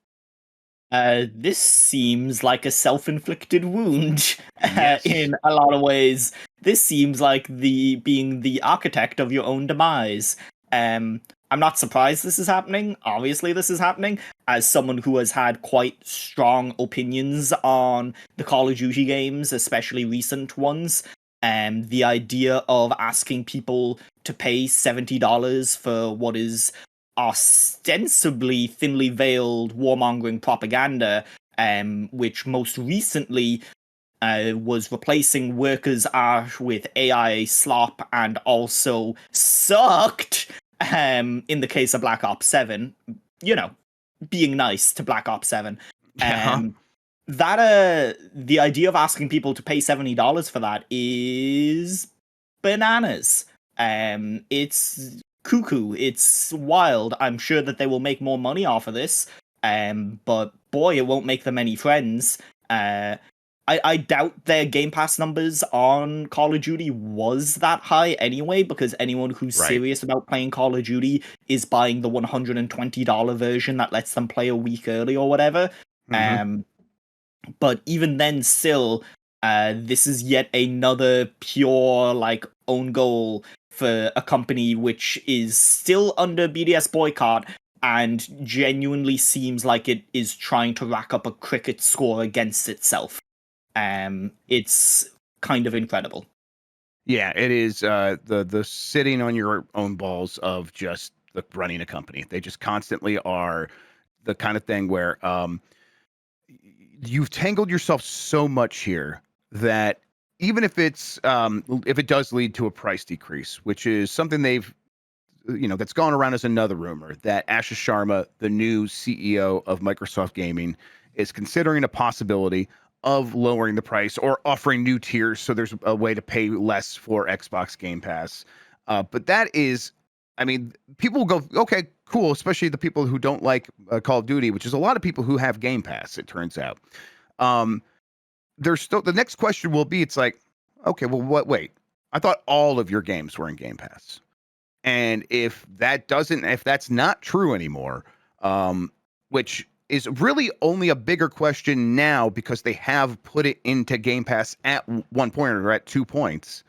This seems like a self-inflicted wound Yes. in a lot of ways. This seems like being the architect of your own demise. I'm not surprised this is happening. Obviously, this is happening. As someone who has had quite strong opinions on the Call of Duty games, especially recent ones, the idea of asking people to pay $70 for what is ostensibly thinly veiled warmongering propaganda, which most recently was replacing workers' art with AI slop and also sucked, in the case of Black Ops 7, being nice to Black Ops 7. That the idea of asking people to pay $70 for that is bananas. It's cuckoo. It's wild. I'm sure that they will make more money off of this. But boy, it won't make them any friends. I doubt their Game Pass numbers on Call of Duty was that high anyway, because anyone who's Right. serious about playing Call of Duty is buying the $120 version that lets them play a week early or whatever. But even then, still, this is yet another pure like own goal for a company which is still under BDS boycott and genuinely seems like it is trying to rack up a cricket score against itself. It's kind of incredible. Yeah, it is the sitting on your own balls of just running a company. They just constantly are the kind of thing where you've tangled yourself so much here that even if if it does lead to a price decrease, which is something they've that's gone around as another rumor that Ashish Sharma, the new CEO of Microsoft Gaming, is considering a possibility of lowering the price or offering new tiers so there's a way to pay less for Xbox Game Pass. But that is, I mean, people will go, okay, cool, especially the people who don't like Call of Duty, which is a lot of people who have Game Pass, it turns out. There's still, the next question will be, it's like, okay, well, wait, I thought all of your games were in Game Pass. And if that's not true anymore, which is really only a bigger question now because they have put it into Game Pass at 1 point or at 2 points,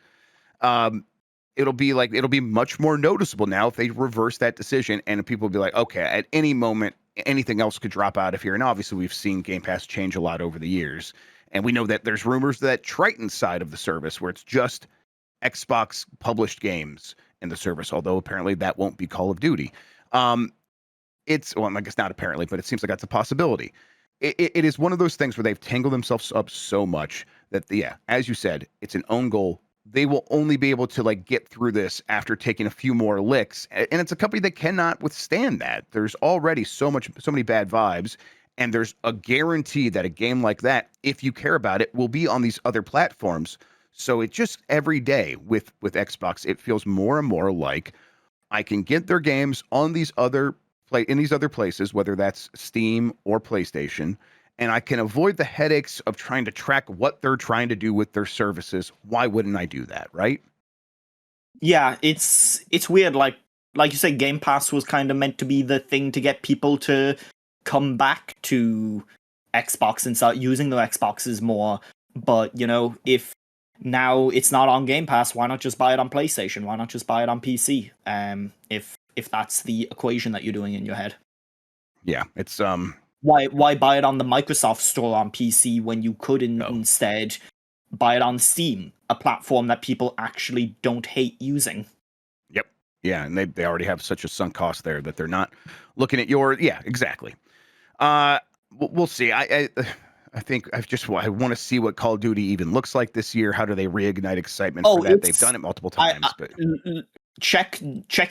it'll be much more noticeable now if they reverse that decision and people will be like, okay, at any moment, anything else could drop out of here. And obviously we've seen Game Pass change a lot over the years. And we know that there's rumors that Triton side of the service where it's just Xbox published games in the service, although apparently that won't be Call of Duty. I guess not apparently, but it seems like that's a possibility. It is one of those things where they've tangled themselves up so much that, as you said, it's an own goal. They will only be able to get through this after taking a few more licks. And it's a company that cannot withstand that. There's already so many bad vibes. And there's a guarantee that a game like that, if you care about it, will be on these other platforms. So it just every day with Xbox, it feels more and more like I can get their games on these other places, whether that's Steam or PlayStation, and I can avoid the headaches of trying to track what they're trying to do with their services. Why wouldn't I do that, right? Yeah, it's weird. Like you say, Game Pass was kind of meant to be the thing to get people to come back to Xbox and start using their Xboxes more. But if now it's not on Game Pass, why not just buy it on PlayStation? Why not just buy it on PC? If that's the equation that you're doing in your head. Yeah, it's why buy it on the Microsoft Store on PC when you could instead buy it on Steam, a platform that people actually don't hate using. Yep. Yeah, and they already have such a sunk cost there that they're not looking at exactly. We'll see. I think I want to see what Call of Duty even looks like this year. How do they reignite excitement for that? They've done it multiple times, but check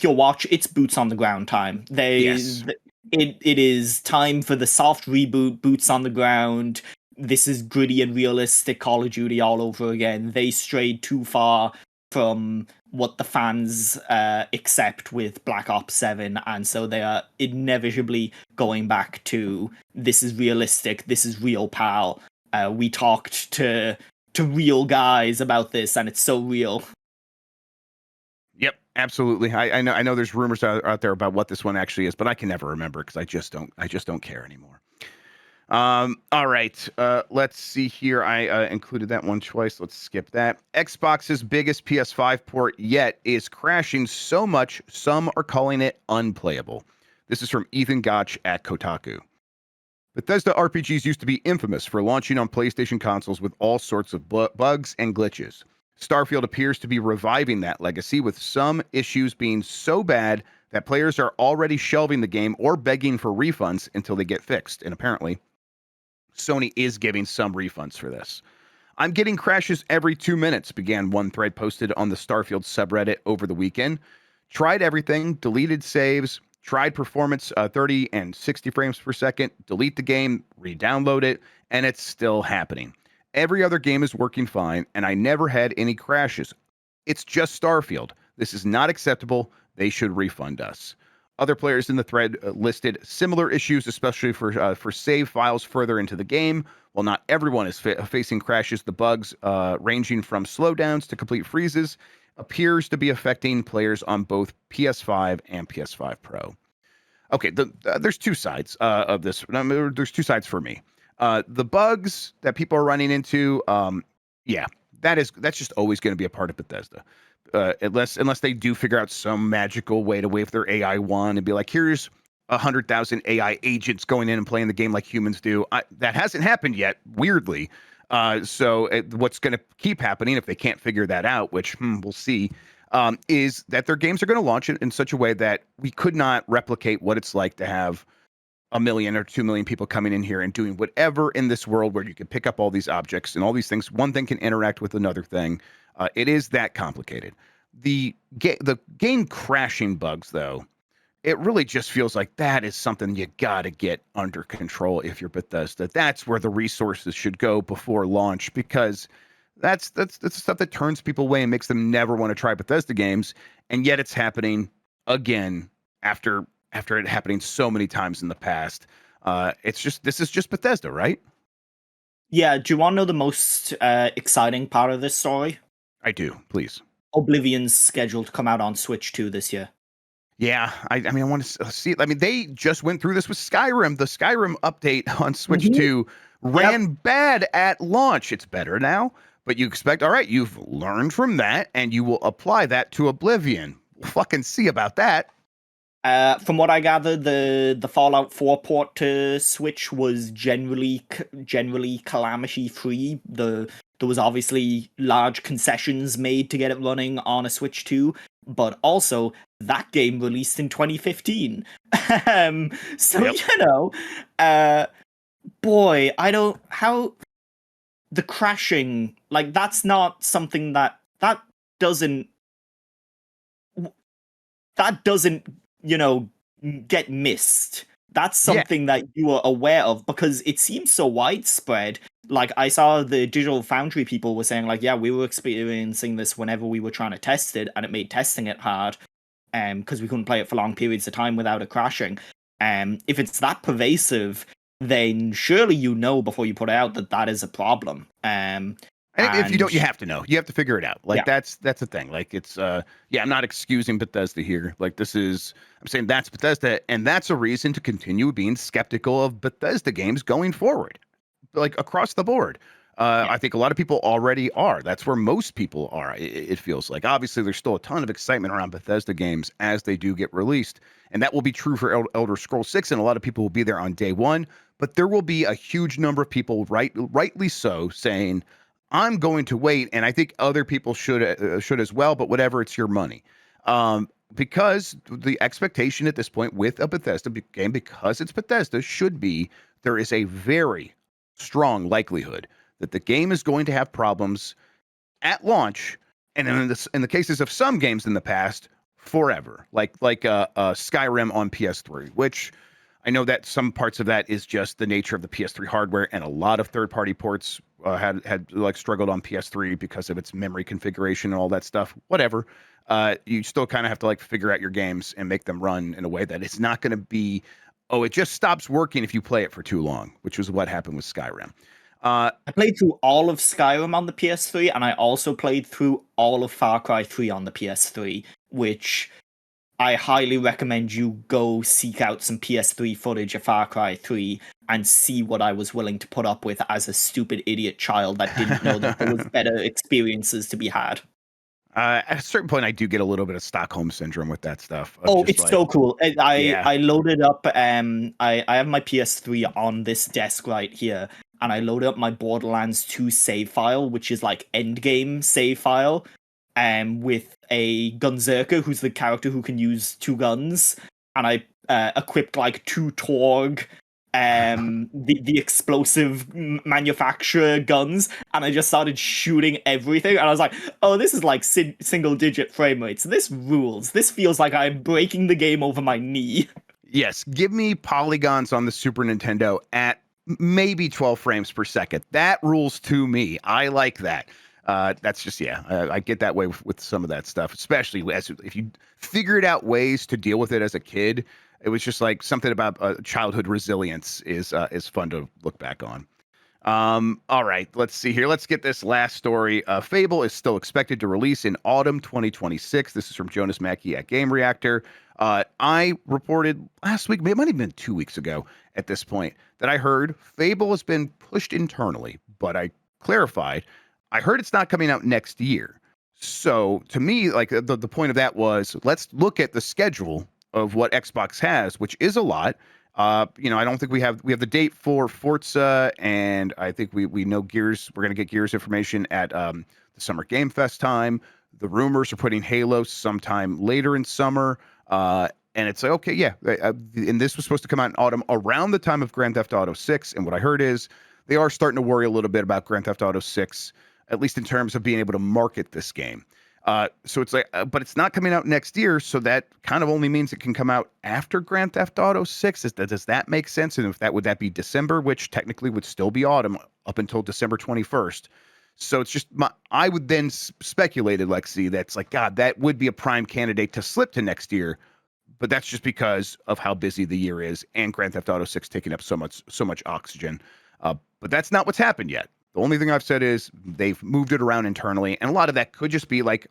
your watch. It's boots on the ground time. It is time for the soft reboot, boots on the ground. This is gritty and realistic Call of Duty all over again. They strayed too far from what the fans accept with Black Ops 7, and so they are inevitably going back to this is realistic, this is real, pal. We talked to real guys about this, and it's so real. Yep, absolutely. I know there's rumors out there about what this one actually is, but I can never remember because I just don't care anymore. All right. Let's see here. I included that one twice. Let's skip that. Xbox's biggest PS5 port yet is crashing so much, some are calling it unplayable. This is from Ethan Gotch at Kotaku. Bethesda RPGs used to be infamous for launching on PlayStation consoles with all sorts of bugs and glitches. Starfield appears to be reviving that legacy, with some issues being so bad that players are already shelving the game or begging for refunds until they get fixed. And apparently, Sony is giving some refunds for this. I'm getting crashes every 2 minutes, began one thread posted on the Starfield subreddit over the weekend. Tried everything, deleted saves, tried performance 30 and 60 frames per second, delete the game, re-download it, and it's still happening. Every other game is working fine, and I never had any crashes. It's just Starfield. This is not acceptable. They should refund us. Other players in the thread listed similar issues, especially for save files further into the game. While not everyone is facing crashes, the bugs, ranging from slowdowns to complete freezes, appears to be affecting players on both PS5 and PS5 Pro. Okay, there's two sides of this. There's two sides for me. The bugs that people are running into, yeah, that's just always going to be a part of Bethesda. Unless they do figure out some magical way to wave their AI wand and be like, here's 100,000 AI agents going in and playing the game like humans do. That hasn't happened yet, weirdly. So what's going to keep happening if they can't figure that out, which we'll see, is that their games are going to launch in such a way that we could not replicate what it's like to have 1 million or 2 million people coming in here and doing whatever in this world where you can pick up all these objects and all these things. One thing can interact with another thing. It is that complicated. The game crashing bugs, though, it really just feels like that is something you got to get under control if you're Bethesda. That's where the resources should go before launch, because that's the stuff that turns people away and makes them never want to try Bethesda games. And yet it's happening again after it happening so many times in the past. This is just Bethesda, right? Yeah, do you want to know the most exciting part of this story? I do, please. Oblivion's scheduled to come out on Switch 2 this year. Yeah, I mean, I want to see it. I mean, they just went through this with Skyrim. The Skyrim update on Switch 2 ran bad at launch. It's better now, but you expect, all right, you've learned from that, and you will apply that to Oblivion. We'll fucking see about that. From what I gather, the Fallout 4 port to Switch was generally calamity free. There was obviously large concessions made to get it running on a Switch 2, but also that game released in 2015. Boy, how the crashing, like, that's not something that doesn't get missed. That's something that you are aware of, because it seems so widespread. Like, I saw the Digital Foundry people were saying, like, yeah, we were experiencing this whenever we were trying to test it, and it made testing it hard, because we couldn't play it for long periods of time without it crashing. If it's that pervasive, then surely before you put it out that is a problem. And if you don't, you have to know. You have to figure it out. Like, that's the thing. Like, it's I'm not excusing Bethesda here. Like, I'm saying that's Bethesda, and that's a reason to continue being skeptical of Bethesda games going forward, like across the board. I think a lot of people already are. That's where most people are. It feels like. Obviously, there's still a ton of excitement around Bethesda games as they do get released, and that will be true for Elder Scrolls 6, and a lot of people will be there on day one. But there will be a huge number of people, rightly so, saying, I'm going to wait, and I think other people should as well, but whatever, it's your money. Because the expectation at this point with a Bethesda game, because it's Bethesda, should be there is a very strong likelihood that the game is going to have problems at launch, and in the cases of some games in the past, forever, like Skyrim on PS3, which I know that some parts of that is just the nature of the PS3 hardware, and a lot of third-party ports had like struggled on PS3 because of its memory configuration and all that stuff. Whatever, you still kind of have to like figure out your games and make them run in a way that it's not going to be, it just stops working if you play it for too long, which was what happened with Skyrim. I played through all of Skyrim on the PS3, and I also played through all of Far Cry 3 on the PS3, which I highly recommend you go seek out some PS3 footage of Far Cry 3 and see what I was willing to put up with as a stupid idiot child that didn't know that there was better experiences to be had. At a certain point, I do get a little bit of Stockholm syndrome with that stuff. It's so cool. I loaded up, I have my PS3 on this desk right here, and I loaded up my Borderlands 2 save file, which is like endgame save file, with a Gunzerker, who's the character who can use 2 guns, and I equipped like 2 Torg, the explosive manufacturer guns, and I just started shooting everything, and I was like, oh, this is like single digit frame rates. This rules. This feels like I'm breaking the game over my knee. Yes, give me polygons on the Super Nintendo at maybe 12 frames per second. That rules to me. I like that. That's just I get that way with some of that stuff, especially if you figured out ways to deal with it as a kid. It was just like something about childhood resilience is fun to look back on. All right, let's see here. Let's get this last story. Fable is still expected to release in autumn 2026. This is from Jonas Mackey at Game Reactor. I reported last week, it might have been 2 weeks ago at this point, that I heard Fable has been pushed internally, but I clarified. I heard it's not coming out next year. So to me, like the point of that was, let's look at the schedule of what Xbox has, which is a lot. I don't think we have the date for Forza, and I think we know Gears. We're gonna get Gears information at the Summer Game Fest time. The rumors are putting Halo sometime later in summer, and it's like, okay, yeah. And this was supposed to come out in autumn around the time of Grand Theft Auto 6. And what I heard is they are starting to worry a little bit about Grand Theft Auto 6, at least in terms of being able to market this game. So it's like, but it's not coming out next year, so that kind of only means it can come out after Grand Theft Auto 6. Does that make sense? And if that would that be December, which technically would still be autumn up until December 21st. So it's just I would then speculated, Lexi, that's like, God, that would be a prime candidate to slip to next year, but that's just because of how busy the year is and Grand Theft Auto 6 taking up so much oxygen. But that's not what's happened yet. The only thing I've said is they've moved it around internally, and a lot of that could just be like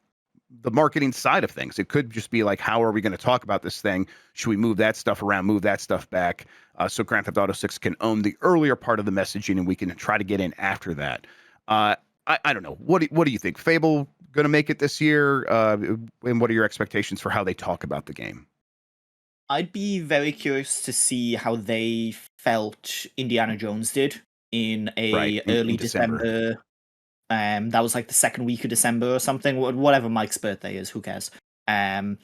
the marketing side of things. It could just be like, how are we going to talk about this thing? Should we move that stuff around, move that stuff back, so Grand Theft Auto 6 can own the earlier part of the messaging, and we can try to get in after that. I don't know. What do you think? Fable going to make it this year? And what are your expectations for how they talk about the game? I'd be very curious to see how they felt Indiana Jones did in early December. That was like the second week of December or something. Whatever Mike's birthday is, who cares? And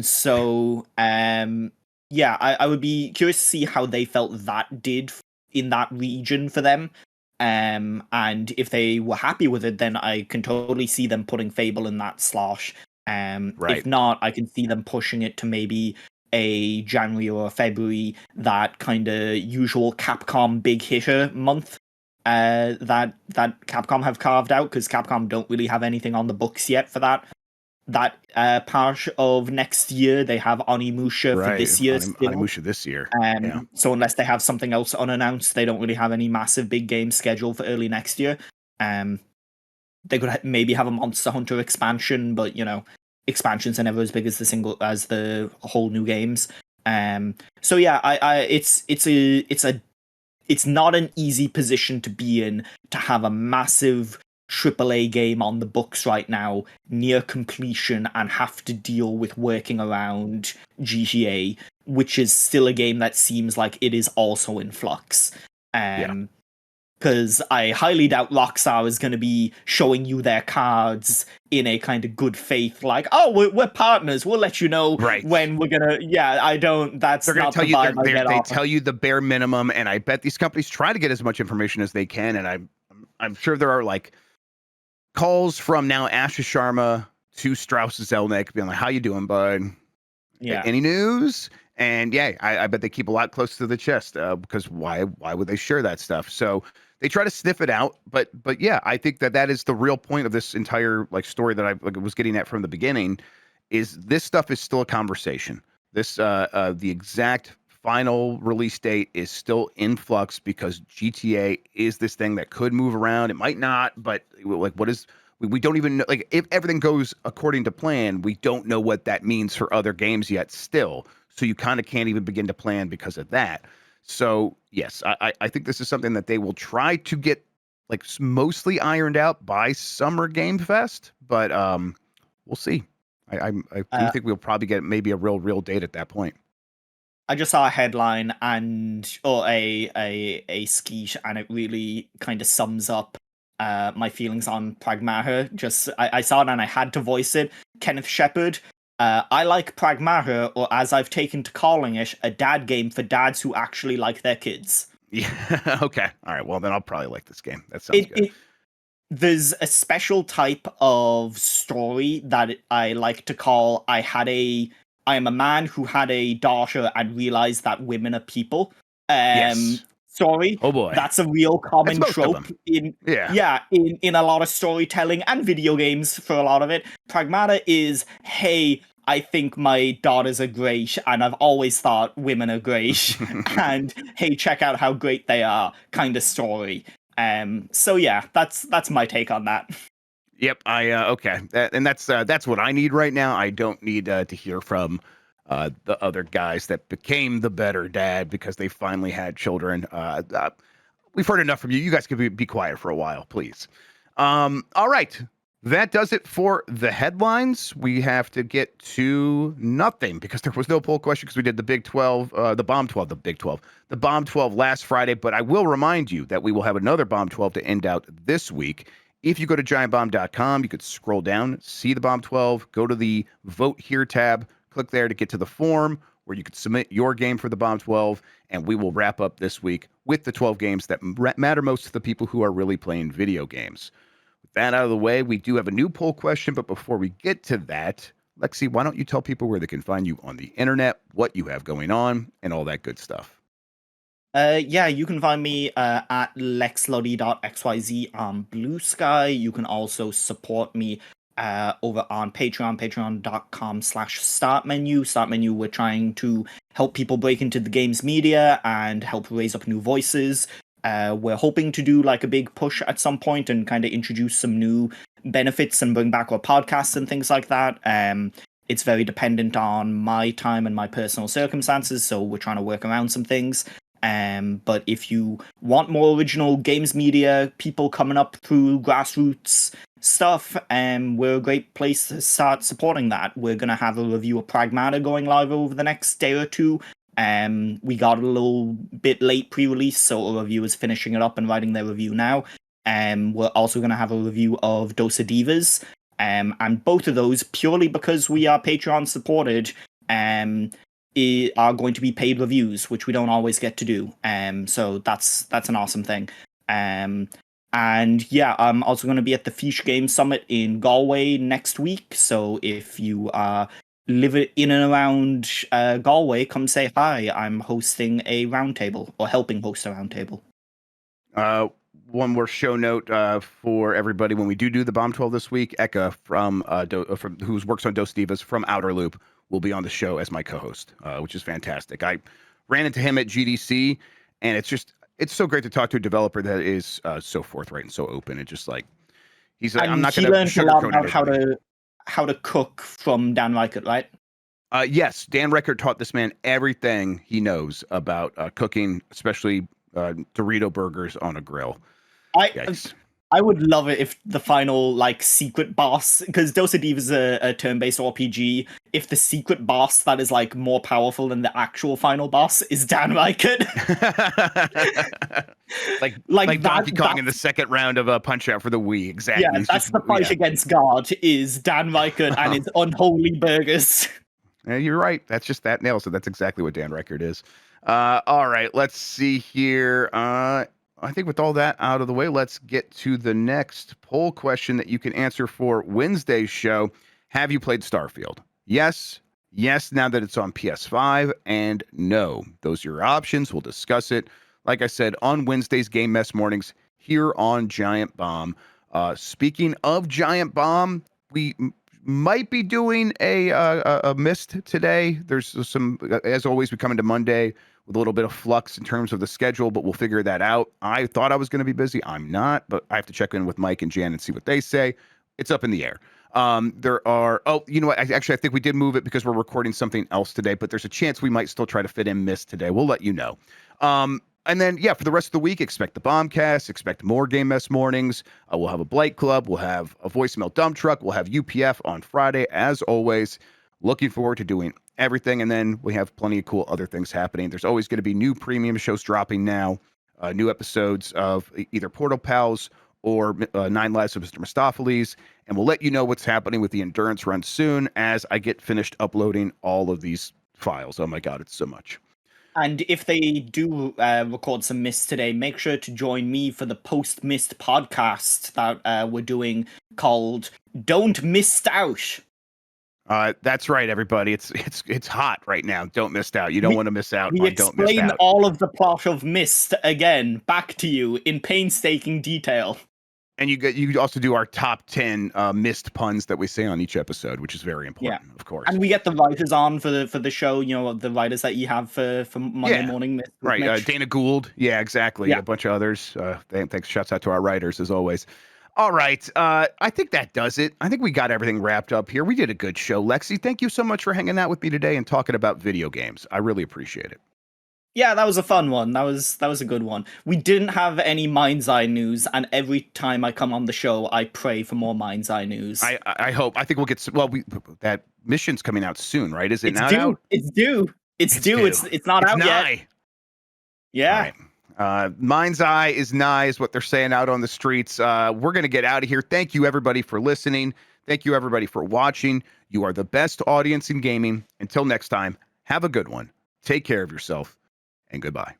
so, yeah, I would be curious to see how they felt that did in that region for them. And if they were happy with it, then I can totally see them putting Fable in that slosh. If not, I can see them pushing it to maybe a January or February, that kind of usual Capcom big hitter month that Capcom have carved out, because Capcom don't really have anything on the books yet for that part of next year. They have Onimusha for this year. Onimusha this year. So unless they have something else unannounced, they don't really have any massive big games scheduled for early next year. They could maybe have a Monster Hunter expansion, but expansions are never as big as the whole new games. So yeah, it's not an easy position to be in, to have a massive AAA game on the books right now, near completion, and have to deal with working around GTA, which is still a game that seems like it is also in flux. Because I highly doubt Rockstar is going to be showing you their cards in a kind of good faith, like, oh, we're partners, we'll let you know when we're gonna. I don't. That's they're going not to tell the you. vibe They tell you the bare minimum, and I bet these companies try to get as much information as they can. And I'm sure there are like calls from now Asher Sharma to Strauss Zelnick being like, "How you doing, bud? Yeah. Any news?" And I bet they keep a lot close to the chest, because why would they share that stuff? So they try to sniff it out, but yeah, I think that is the real point of this entire like story that I was getting at from the beginning. Is this stuff is still a conversation. This the exact final release date is still in flux, because GTA is this thing that could move around. It might not, but like, we don't even know. Like, if everything goes according to plan, we don't know what that means for other games yet still. So you kind of can't even begin to plan because of that. So yes, I think this is something that they will try to get like mostly ironed out by Summer Game Fest, but we'll see. I do think we'll probably get maybe a real date at that point. I just saw a headline or a skeet, and it really kind of sums up my feelings on Pragmata. I saw it and I had to voice it. Kenneth Shepard. I like Pragmata, or as I've taken to calling it, a dad game for dads who actually like their kids. Yeah. Okay. All right. Well, then I'll probably like this game. That sounds good. There's a special type of story that I like to call I am a man who had a daughter and realized that women are people. Yes. story. Oh boy. That's a real common That's most of trope them. in a lot of storytelling and video games for a lot of it. Pragmata is, hey, I think my daughters are great, and I've always thought women are great, and hey, check out how great they are, kind of story. So yeah, that's my take on that. Yep. Okay. That's what I need right now. I don't need to hear from the other guys that became the better dad because they finally had children. We've heard enough from you. You guys can be quiet for a while, please. All right. That does it for the headlines. We have to get to nothing because there was no poll question because we did the Big 12, the Bomb 12, the Big 12, the Bomb 12 last Friday. But I will remind you that we will have another Bomb 12 to end out this week. If you go to giantbomb.com, you could scroll down, see the Bomb 12, go to the Vote Here tab, click there to get to the form where you could submit your game for the Bomb 12, and we will wrap up this week with the 12 games that matter most to the people who are really playing video games. With that out of the way, we do have a new poll question, but before we get to that, Lexi, why don't you tell people where they can find you on the internet, what you have going on, and all that good stuff? Yeah, you can find me at lexluddy.xyz on Blue Sky. You can also support me over on Patreon, patreon.com/startmenu. Startmenu, we're trying to help people break into the games media and help raise up new voices. We're hoping to do like a big push at some point and kind of introduce some new benefits and bring back our podcasts and things like that. It's very dependent on my time and my personal circumstances, so we're trying to work around some things. But if you want more original games media, people coming up through grassroots stuff, we're a great place to start supporting that. We're going to have a review of Pragmata going live over the next day or two. We got a little bit late pre-release, so a review is finishing it up and writing their review now. We're also going to have a review of Dosa Divas. And both of those, purely because we are Patreon supported, are going to be paid reviews, which we don't always get to do. So that's an awesome thing. And yeah, I'm also going to be at the Fish Game Summit in Galway next week. So if you live in and around Galway, come say hi. I'm hosting a roundtable, or helping host a roundtable. One more show note for everybody: when we do the Bomb 12 this week, Eka from who works on Dos Divas from Outer Loop will be on the show as my co-host, which is fantastic. I ran into him at GDC, and it's so great to talk to a developer that is so forthright and so open. And just like I'm not going to sugarcoat anything. How to cook from Dan Reichert, right? Yes, Dan Reichert taught this man everything he knows about cooking, especially Dorito burgers on a grill. Yikes. I would love it if the final secret boss, because Dosa Diva is a turn-based RPG. If the secret boss that is more powerful than the actual final boss is Dan Reichert, like Donkey Kong in the second round of Punch Out for the Wii. Exactly. Yeah, that's the fight against God. Is Dan Reichert and his unholy burgers. Yeah, you're right. That nails it. That's exactly what Dan Reichert is. All right, let's see here. I think with all that out of the way, let's get to the next poll question that you can answer for Wednesday's show. Have you played Starfield? Yes, now that it's on PS5, and no. Those are your options. We'll discuss it, like I said, on Wednesday's Game Mess mornings here on Giant Bomb. Speaking of Giant Bomb, we might be doing a mist today. There's some, as always, we come into Monday with a little bit of flux in terms of the schedule, but we'll figure that out. I thought I was going to be busy. I'm not, but I have to check in with Mike and Jan and see what they say. It's up in the air. There are, you know what? I think we did move it because we're recording something else today, but there's a chance we might still try to fit in Mist today. We'll let you know. And then, yeah, for the rest of the week, expect the Bombcast, expect more Game Mess mornings. We'll have a Blight Club. We'll have a voicemail dump truck. We'll have UPF on Friday, as always. Looking forward to doing everything. And then we have plenty of cool other things happening. There's always going to be new premium shows dropping now, new episodes of either Portal Pals or 9 Lives of Mr. Mistopheles. And we'll let you know what's happening with the Endurance Run soon as I get finished uploading all of these files. Oh my God, it's so much. And if they do record some Mist today, make sure to join me for the post-Mist podcast that we're doing called Don't Mist Out. That's right, everybody. It's hot right now. Don't miss out. You don't want to miss out We on Don't Miss explain Out. all of the plot of Myst again, back to you in painstaking detail. And you also do our top 10 missed puns that we say on each episode, which is very important, of course. And we get the writers on for the show. You know, the writers that you have for Monday Morning Myst. with Right, Mitch. Dana Gould. Yeah, exactly. Yeah. A bunch of others. Thanks. Shouts out to our writers as always. All right. I think that does it. I think we got everything wrapped up here. We did a good show. Lexi, thank you so much for hanging out with me today and talking about video games. I really appreciate it. Yeah, that was a fun one. That was a good one. We didn't have any Mind's Eye news, and every time I come on the show, I pray for more Mind's Eye news. I hope. I think we'll get. That mission's coming out soon, right? Is it it's not due. out? It's due. It's due. It's not out yet. Yeah. Right. Mind's Eye is nigh, is what they're saying out on the streets. We're going to get out of here. Thank you, everybody, for listening. Thank you, everybody, for watching. You are the best audience in gaming. Until next time, have a good one. Take care of yourself, and goodbye.